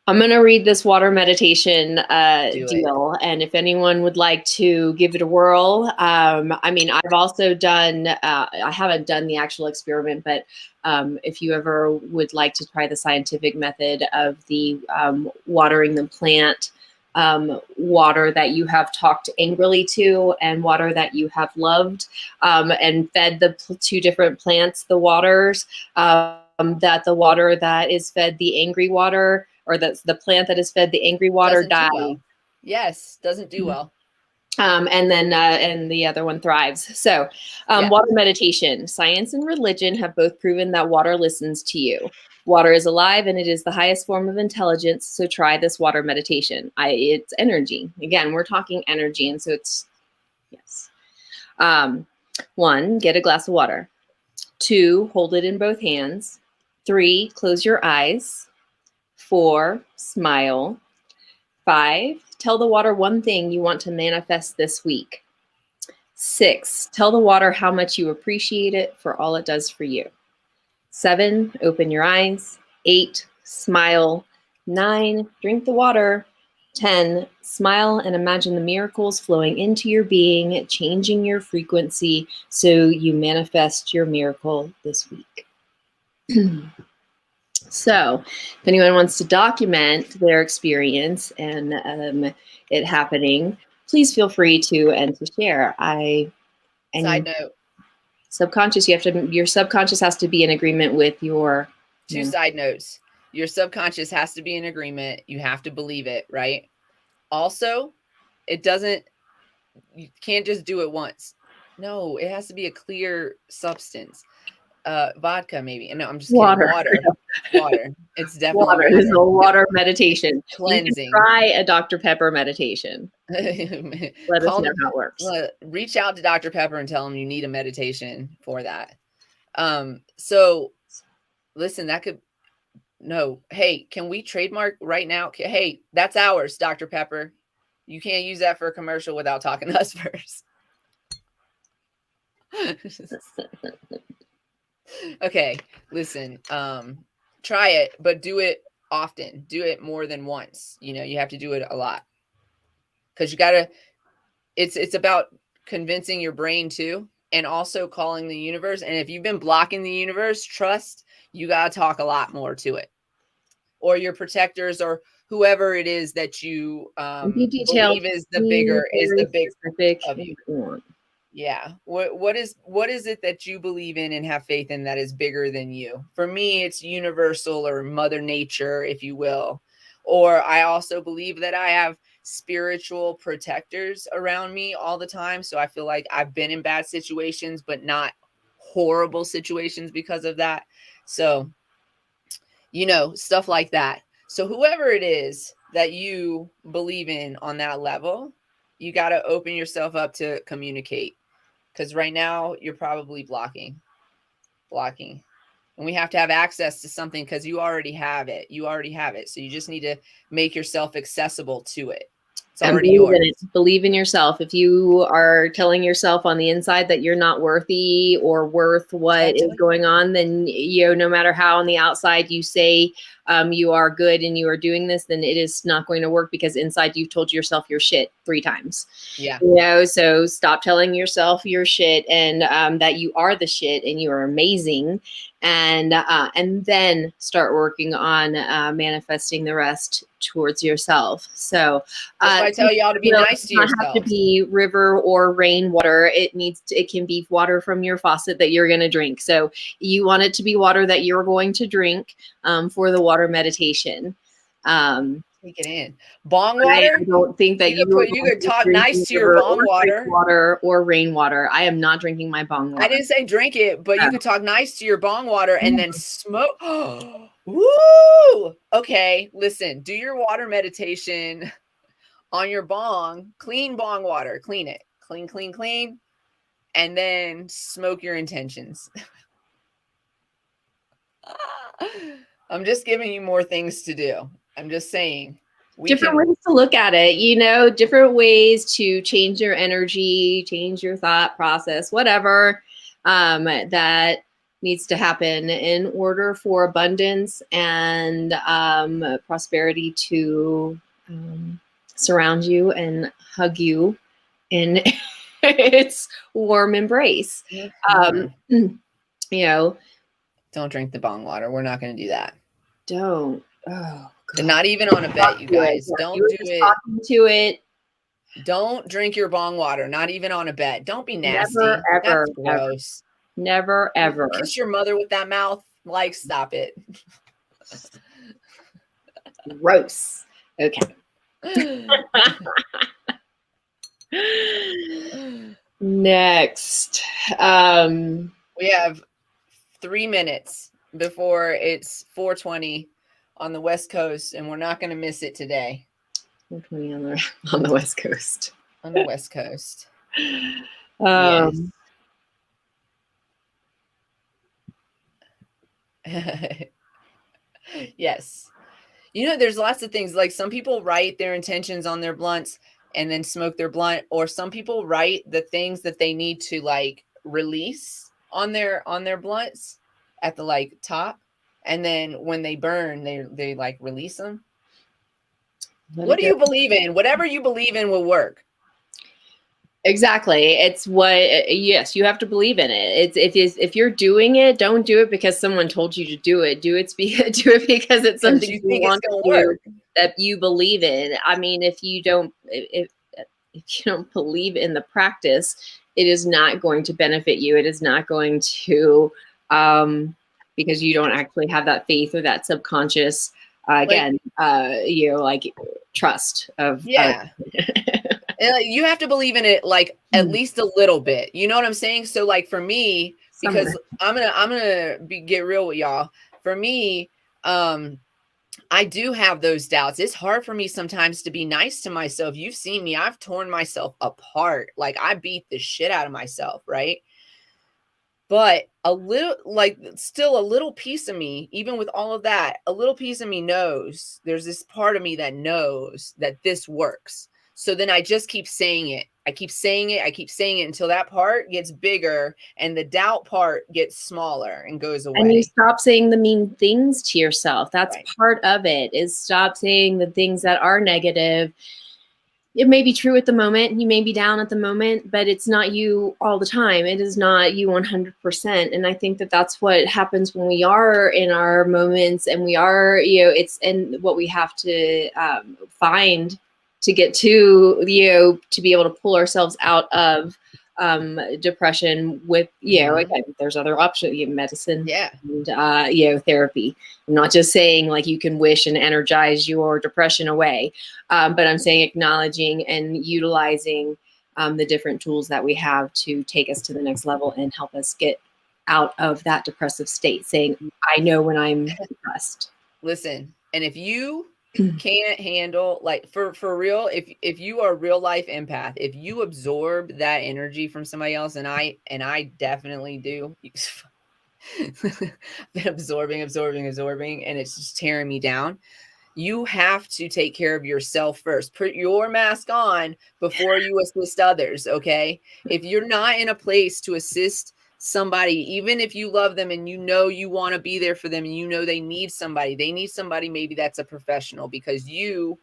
S2: I'm going to read this water meditation deal. And if anyone would like to give it a whirl, I mean, I've also done, I haven't done the actual experiment, but if you ever would like to try the scientific method of the watering the plant, water that you have talked angrily to and water that you have loved, and fed the 2 different plants the waters, that the water that is fed the angry water, or the plant that is fed the angry water dies.
S1: Well. Yes, doesn't do well.
S2: And then and the other one thrives. So water meditation. Science and religion have both proven that water listens to you. Water is alive and it is the highest form of intelligence. So try this water meditation. It's energy. Again, we're talking energy. And so it's, yes. 1, get a glass of water. 2, hold it in both hands. 3, close your eyes. 4, smile. 5, tell the water one thing you want to manifest this week. 6, tell the water how much you appreciate it for all it does for you. 7, open your eyes. 8, smile. 9, drink the water. 10, smile and imagine the miracles flowing into your being, changing your frequency so you manifest your miracle this week. So if anyone wants to document their experience and it happening, please feel free to and to share.
S1: Side note.
S2: Subconscious, your subconscious has to be in agreement with your
S1: 2 side notes. Your subconscious has to be in agreement. You have to believe it, right? Also, you can't just do it once. No, it has to be a clear substance. Vodka, maybe. No, I'm just kidding. Water. It's definitely water.
S2: This is a water meditation.
S1: Cleansing.
S2: You can try a Dr. Pepper meditation. Let us know how it works.
S1: Reach out to Dr. Pepper and tell him you need a meditation for that. So listen, hey, can we trademark right now? Hey, that's ours, Dr. Pepper. You can't use that for a commercial without talking to us first. Okay, listen, try it, but do it often. Do it more than once. You have to do it a lot, because it's about convincing your brain too, and also calling the universe. And if you've been blocking the universe, trust, you got to talk a lot more to it, or your protectors, or whoever it is that you believe is the bigger of you. Yeah. What is it that you believe in and have faith in that is bigger than you? For me, it's universal, or Mother Nature, if you will. Or I also believe that I have spiritual protectors around me all the time. So I feel like I've been in bad situations, but not horrible situations because of that. So, stuff like that. So whoever it is that you believe in on that level, you got to open yourself up to communicate. Because right now you're probably blocking. And we have to have access to something because you already have it. So you just need to make yourself accessible to it. It's
S2: And
S1: already
S2: believe in
S1: yours.
S2: it. Believe in yourself. If you are telling yourself on the inside that you're not worthy or worth what is going on, then, you know, no matter how on the outside you say you are good and you are doing this, then it is not going to work, because inside you've told yourself you're shit 3 times.
S1: Yeah.
S2: You know, so stop telling yourself you're shit, and that you are the shit and you are amazing, and then start working on manifesting the rest towards yourself. So
S1: that's why I tell y'all to be nice to
S2: yourself. It does not have to be river or rainwater. It can be water from your faucet that you're going to drink. So you want it to be water that you're going to drink for the water meditation.
S1: Take it in. Bong water?
S2: I don't think that you
S1: could talk nice to your bong
S2: water or rainwater. I am not drinking my bong water.
S1: I didn't say drink it, but you could talk nice to your bong water and then smoke. Woo! Okay, listen, do your water meditation on your bong, clean bong water, clean it, clean, and then smoke your intentions. I'm just giving you more things to do. I'm just saying.
S2: Different ways to look at it, you know, different ways to change your energy, change your thought process, whatever that needs to happen in order for abundance and prosperity to surround you and hug you in its warm embrace. You know,
S1: don't drink the bong water. We're not going to do that.
S2: Don't. Oh, God.
S1: Not even on a bet, you guys. Don't do it.
S2: Talking to it.
S1: Don't drink your bong water. Not even on a bet. Don't be nasty.
S2: Never, ever,
S1: that's gross.
S2: Never, ever.
S1: Kiss your mother with that mouth. Like, stop it.
S2: Gross. Okay. Next.
S1: We have 3 minutes before it's 4:20 on the West Coast, and we're not going to miss it today.
S2: 4:20 on the West Coast.
S1: On the West Coast. Yes. Yes. You know, there's lots of things, like some people write their intentions on their blunts and then smoke their blunt, or some people write the things that they need to like release on their blunts at the like top, and then when they burn they like release them. What do you believe in? Whatever you believe in will work.
S2: Exactly. It's what, yes, you have to believe in it. If you're doing it, don't do it because someone told you to do it. Do it because it's something you want to do that you believe in. I mean, if you don't believe in the practice, it is not going to benefit you. It is not going to, because you don't actually have that faith or that subconscious, like trust of,
S1: you have to believe in it, like at least a little bit. You know what I'm saying? So like for me, because I'm gonna get real with y'all. For me, I do have those doubts. It's hard for me sometimes to be nice to myself. You've seen me. I've torn myself apart. Like I beat the shit out of myself, right? But a little, like still a little piece of me, even with all of that, a little piece of me knows, there's this part of me that knows that this works. So then I just keep saying it. I keep saying it until that part gets bigger and the doubt part gets smaller and goes away.
S2: And you stop saying the mean things to yourself. That's part of it, is stop saying the things that are negative. It may be true at the moment. You may be down at the moment, but it's not you all the time. It is not you 100%. And I think that that's what happens when we are in our moments and we are, and what we have to find to get to, to be able to pull ourselves out of depression with, again, there's other options, medicine, and, therapy. I'm not just saying like you can wish and energize your depression away, but I'm saying acknowledging and utilizing the different tools that we have to take us to the next level and help us get out of that depressive state, saying, I know when I'm depressed.
S1: Listen, and if you can't handle, like for real, if you are a real life empath, if you absorb that energy from somebody else, and I definitely do, been absorbing, and it's just tearing me down. you have to take care of yourself first. Put your mask on before you assist others, okay? If you're not in a place to assist somebody, even if you love them and you know you want to be there for them and you know they need somebody maybe that's a professional, because you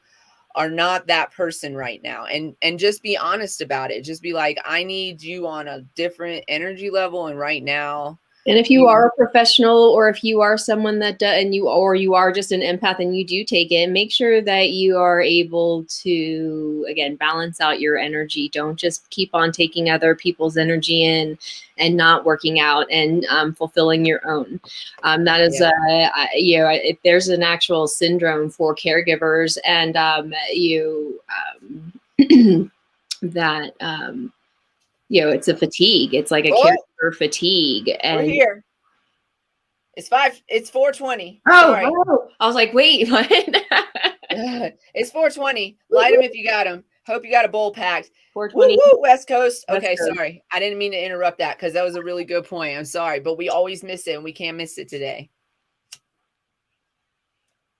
S1: are not that person right now. And just be honest about it. Just be like, I need you on a different energy level, and right now.
S2: And if you are a professional, or if you are someone that does, and you are just an empath and you do take it, make sure that you are able to, again, balance out your energy. Don't just keep on taking other people's energy in and not working out and fulfilling your own. That is, if there's an actual syndrome for caregivers, and that it's a fatigue. It's like a caregiver fatigue. And
S1: we're here. It's 4:20.
S2: Oh,
S1: sorry.
S2: Oh, I was like, wait, what?
S1: It's 4:20. Light them if you got them. Hope you got a bowl packed.
S2: 4:20.
S1: Woo, West Coast. Okay,
S2: West Coast.
S1: Sorry. I didn't mean to interrupt that, because that was a really good point. I'm sorry, but we always miss it, and we can't miss it today.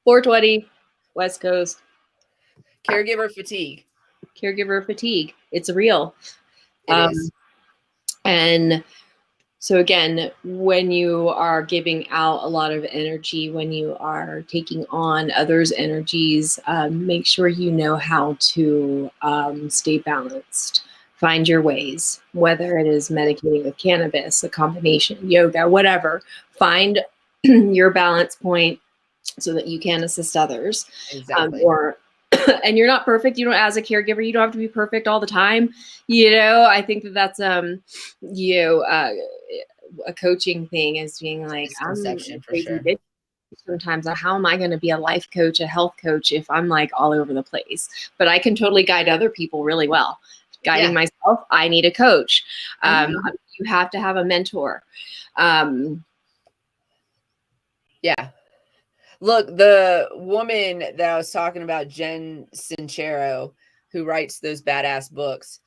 S2: 4:20, West Coast.
S1: Caregiver fatigue.
S2: Caregiver fatigue. It's real.
S1: It is.
S2: And so again, when you are giving out a lot of energy, when you are taking on others' energies, make sure you know how to stay balanced. Find your ways, whether it is medicating with cannabis, a combination, yoga, whatever. Find your balance point so that you can assist others.
S1: Exactly.
S2: And you're not perfect. You don't, as a caregiver, you don't have to be perfect all the time. I think that's a coaching thing, is being like,
S1: misconception for
S2: crazy
S1: sure.
S2: bitch sometimes. How am I going to be a life coach, a health coach, if I'm like all over the place? But I can totally guide other people really well. Guiding myself, I need a coach. You have to have a mentor.
S1: Yeah. Look, the woman that I was talking about, Jen Sincero, who writes those badass books,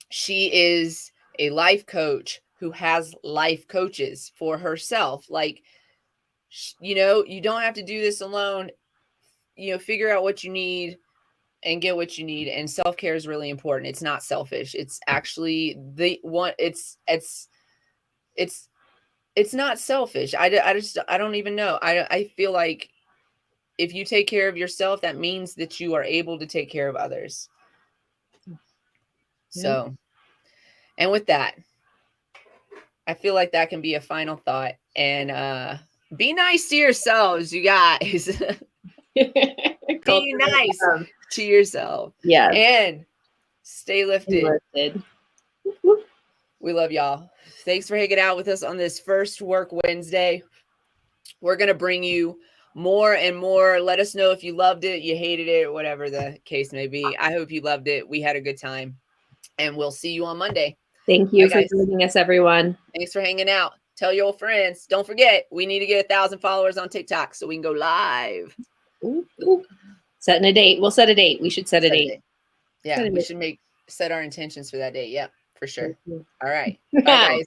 S1: she is a life coach who has life coaches for herself. Like, you don't have to do this alone. Figure out what you need and get what you need. And self-care is really important. It's not selfish. It's actually it's not selfish. I don't even know. I feel like if you take care of yourself, that means that you are able to take care of others. So, and with that, I feel like that can be a final thought. And be nice to yourselves, you guys. Be nice to yourself.
S2: Yeah.
S1: And stay lifted. We love y'all. Thanks for hanging out with us on this first Work Wednesday. We're going to bring you more and more. Let us know if you loved it, you hated it, or whatever the case may be. I hope you loved it. We had a good time. And we'll see you on Monday.
S2: Thank you for joining us, everyone.
S1: Thanks for hanging out. Tell your old friends. Don't forget, we need to get 1,000 followers on TikTok so we can go live.
S2: Ooh. Setting a date. We'll set a date. We should set a date.
S1: Yeah, we should set our intentions for that date. Yeah, for sure. All right. Bye, guys.